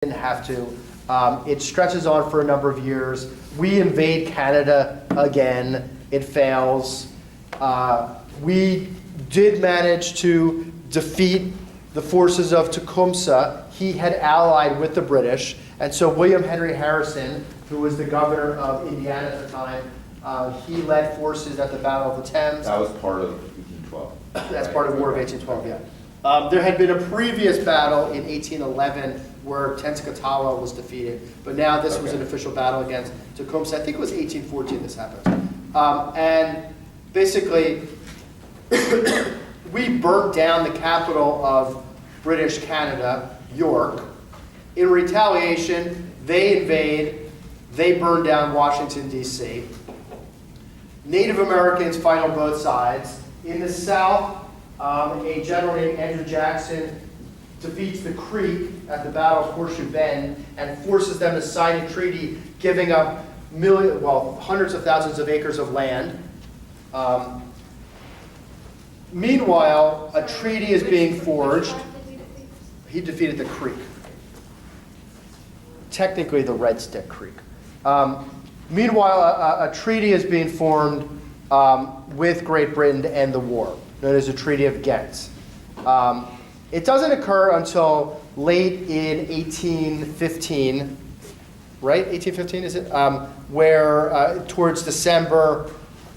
didn't have to. It stretches on for a number of years. We invade Canada again. It fails. We did manage to defeat the forces of Tecumseh. He had allied with the British. And so William Henry Harrison, who was the governor of Indiana at the time, he led forces at the Battle of the Thames. That was part of 1812. That's part of the War of 1812, yeah. There had been a previous battle in 1811 where Tenskwatawa was defeated, but now this was an official battle against Tecumseh. I think it was 1814 this happened. And basically, we burnt down the capital of British Canada, York. In retaliation, they invade, they burn down Washington, D.C. Native Americans fight on both sides. In the South, a general named Andrew Jackson defeats the Creek at the Battle of Horseshoe Bend and forces them to sign a treaty giving up hundreds of thousands of acres of land. Meanwhile, a treaty is being forged. He defeated the Creek. Technically, the Red Stick Creek. Meanwhile, a treaty is being formed with Great Britain to end the war, known as the Treaty of Ghent. It doesn't occur until late in 1815, right? 1815, is it? Where towards December,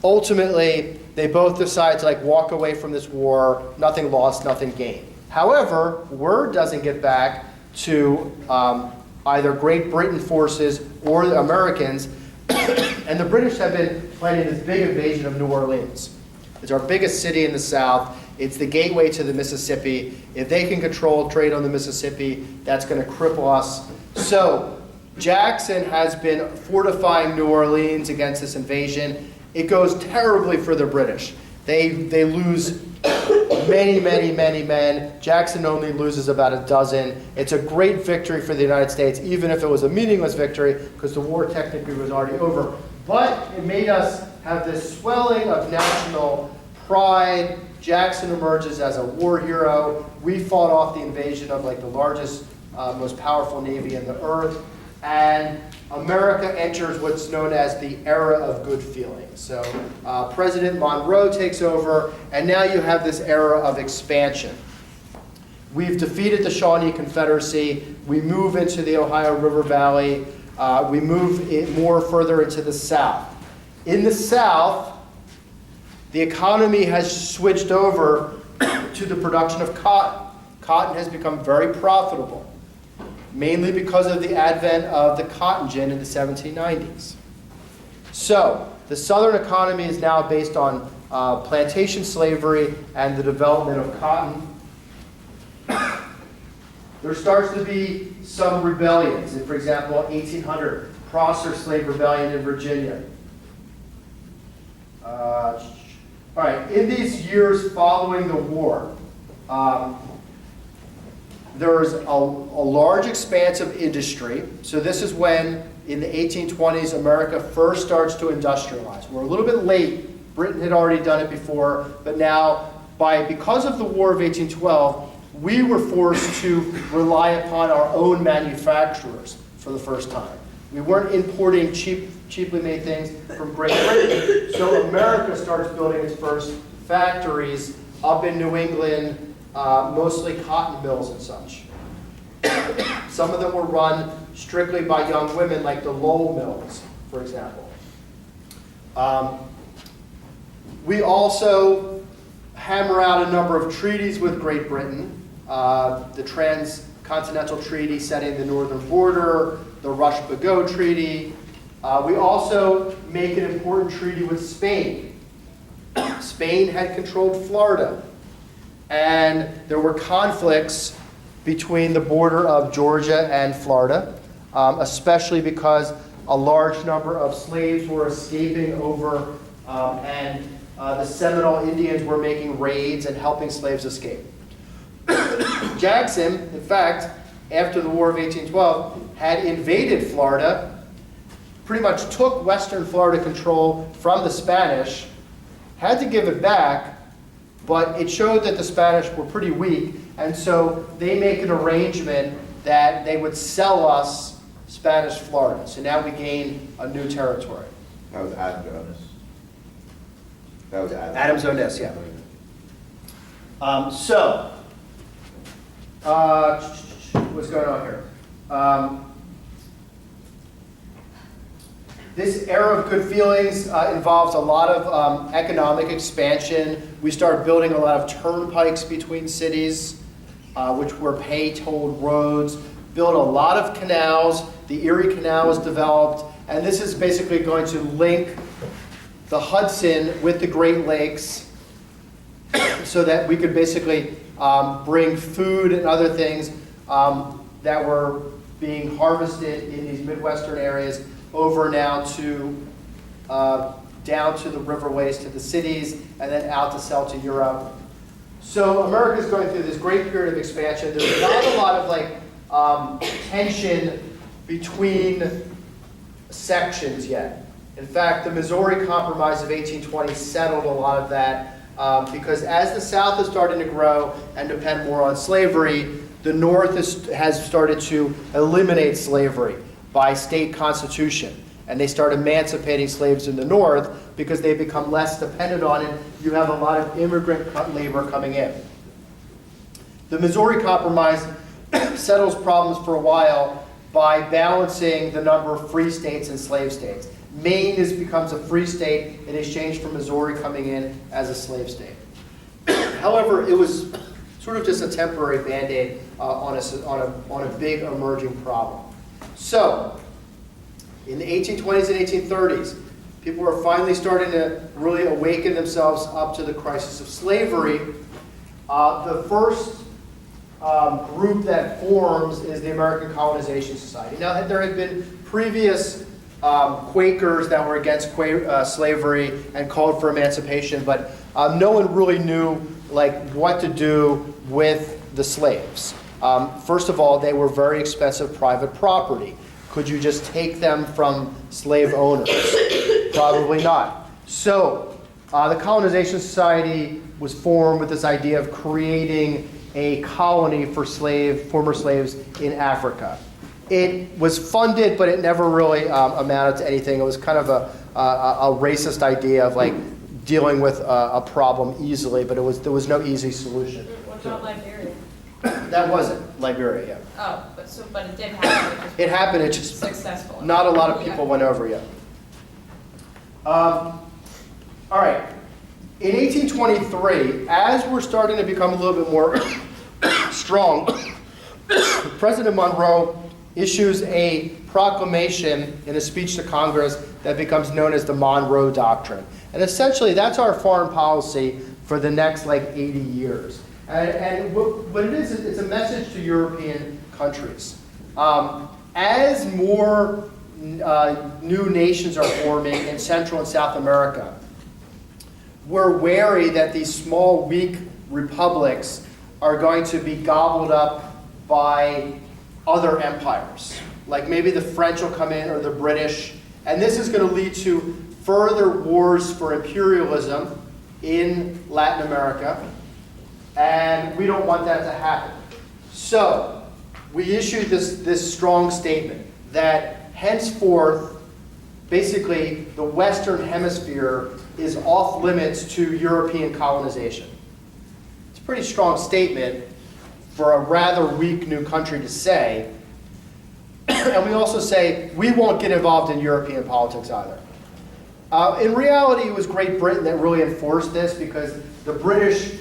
ultimately, they both decide to walk away from this war, nothing lost, nothing gained. However, word doesn't get back to either Great Britain forces or the Americans, and the British have been planning this big invasion of New Orleans. It's our biggest city in the South. It's the gateway to the Mississippi. If they can control trade on the Mississippi, that's going to cripple us. So Jackson has been fortifying New Orleans against this invasion. It goes terribly for the British. They lose many, many, many men. Jackson only loses about a dozen. It's a great victory for the United States, even if it was a meaningless victory, because the war technically was already over. But it made us have this swelling of national pride. Jackson emerges as a war hero. We fought off the invasion of the largest, most powerful navy in the earth. And America enters what's known as the era of good feeling. So President Monroe takes over, and now you have this era of expansion. We've defeated the Shawnee Confederacy. We move into the Ohio River Valley. We move it more further into the South. In the South, the economy has switched over to the production of cotton. Cotton has become very profitable, mainly because of the advent of the cotton gin in the 1790s. So the Southern economy is now based on plantation slavery and the development of cotton. There starts to be some rebellions. For example, 1800, Prosser Slave Rebellion in Virginia. All right, in these years following the war, there was a large expanse of industry. So this is when, in the 1820s, America first starts to industrialize. We're a little bit late. Britain had already done it before, but now, because of the War of 1812, we were forced to rely upon our own manufacturers for the first time. We weren't importing cheaply made things from Great Britain, so America starts building its first factories up in New England, mostly cotton mills and such. Some of them were run strictly by young women, like the Lowell mills, for example. We also hammer out a number of treaties with Great Britain. The Transcontinental Treaty setting the northern border, the Rush-Bagot Treaty. We also make an important treaty with Spain. Spain had controlled Florida, and there were conflicts between the border of Georgia and Florida, especially because a large number of slaves were escaping over, and the Seminole Indians were making raids and helping slaves escape. Jackson, in fact, after the War of 1812, had invaded Florida, pretty much took Western Florida control from the Spanish, had to give it back, but it showed that the Spanish were pretty weak, and so they make an arrangement that they would sell us Spanish Florida. So now we gain a new territory. That was Adams Jones. That was Adams. Adams Onis, yeah. What's going on here? This era of good feelings involves a lot of economic expansion. We started building a lot of turnpikes between cities, which were pay-toll roads, built a lot of canals. The Erie Canal was developed, and this is basically going to link the Hudson with the Great Lakes so that we could basically bring food and other things that were being harvested in these Midwestern areas over now to down to the riverways, to the cities, and then out to sell to Europe. So America is going through this great period of expansion. There's not a lot of tension between sections yet. In fact, the Missouri Compromise of 1820 settled a lot of that because as the South is starting to grow and depend more on slavery, the North has started to eliminate slavery by state constitution. And they start emancipating slaves in the North because they become less dependent on it. You have a lot of immigrant labor coming in. The Missouri Compromise settles problems for a while by balancing the number of free states and slave states. Maine becomes a free state in exchange for Missouri coming in as a slave state. However, it was sort of just a temporary Band-Aid on a big emerging problem. So, in the 1820s and 1830s, people were finally starting to really awaken themselves up to the crisis of slavery. The first group that forms is the American Colonization Society. Now, there had been previous Quakers that were against slavery and called for emancipation, but no one really knew what to do with the slaves. First of all, they were very expensive private property. Could you just take them from slave owners? Probably not. So the Colonization Society was formed with this idea of creating a colony for former slaves in Africa. It was funded, but it never really amounted to anything. It was kind of a racist idea of dealing with a problem easily, but there was no easy solution. What about Liberia? That wasn't Liberia, yeah. Oh, but it did happen. It happened, it just Successful. not a lot of people went over yet. All right. In 1823, as we're starting to become a little bit more strong, President Monroe issues a proclamation in a speech to Congress that becomes known as the Monroe Doctrine. And essentially, that's our foreign policy for the next 80 years. And what it is, it's a message to European countries. As more new nations are forming in Central and South America, we're wary that these small, weak republics are going to be gobbled up by other empires. Like maybe the French will come in or the British. And this is going to lead to further wars for imperialism in Latin America. And we don't want that to happen. So we issued this strong statement that henceforth, basically, the Western Hemisphere is off limits to European colonization. It's a pretty strong statement for a rather weak new country to say. And we also say, we won't get involved in European politics either. In reality, it was Great Britain that really enforced this because the British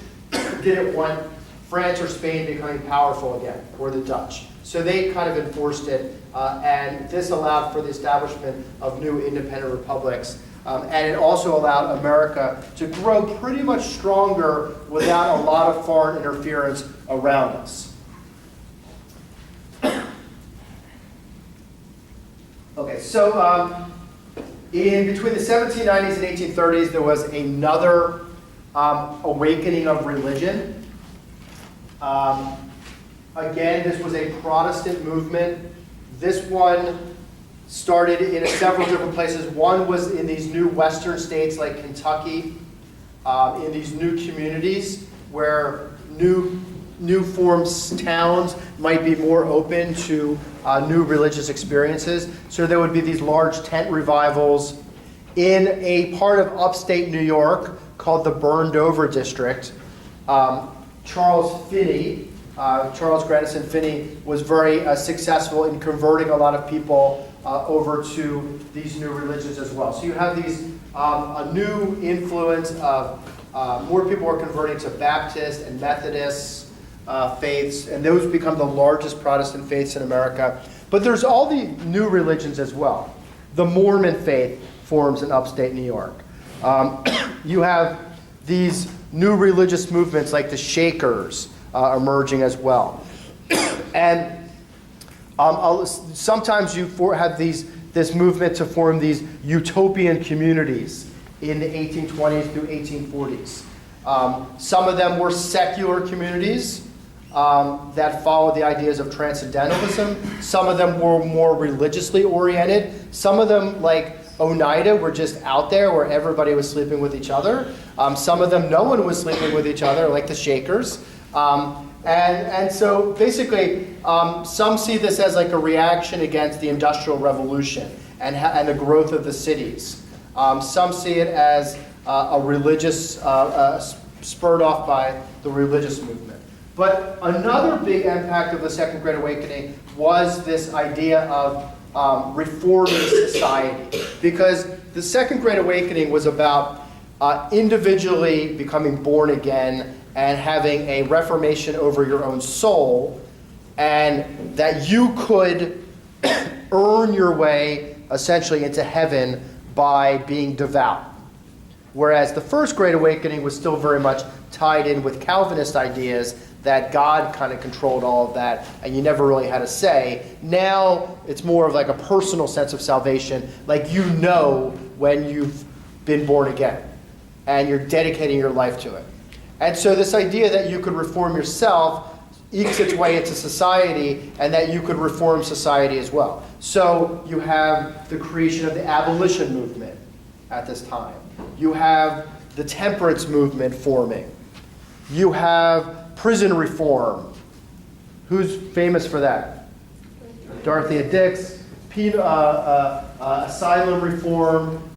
didn't want France or Spain becoming powerful again, or the Dutch. So they kind of enforced it, and this allowed for the establishment of new independent republics. And it also allowed America to grow pretty much stronger without a lot of foreign interference around us. Okay, so in between the 1790s and 1830s, there was another awakening of religion. Again, this was a Protestant movement. This one started in several different places. One was in these new western states like Kentucky, in these new communities where new new forms towns might be more open to new religious experiences. So there would be these large tent revivals in a part of upstate New York called the Burned Over District. Charles Finney, Charles Grandison Finney, was very successful in converting a lot of people over to these new religions as well. So you have these a new influence of more people are converting to Baptist and Methodist faiths, and those become the largest Protestant faiths in America. But there's all the new religions as well. The Mormon faith forms in upstate New York. You have these new religious movements like the Shakers emerging as well. And sometimes you have this movement to form these utopian communities in the 1820s through 1840s. Some of them were secular communities that followed the ideas of transcendentalism. Some of them were more religiously oriented. Some of them, like Oneida, were just out there where everybody was sleeping with each other. Some of them, no one was sleeping with each other, like the Shakers. And so basically, some see this as like a reaction against the Industrial Revolution and the growth of the cities. Some see it as a religious, spurred off by the religious movement. But another big impact of the Second Great Awakening was this idea of reforming society. Because the Second Great Awakening was about individually becoming born again and having a reformation over your own soul, and that you could earn your way essentially into heaven by being devout. Whereas the First Great Awakening was still very much tied in with Calvinist ideas that God kind of controlled all of that and you never really had a say. Now it's more of like a personal sense of salvation, like you know when you've been born again and you're dedicating your life to it. And so this idea that you could reform yourself ekes its way into society, and that you could reform society as well. So you have the creation of the abolition movement at this time. You have the temperance movement forming. You have prison reform. Who's famous for that? Dorothea Dix. Asylum reform.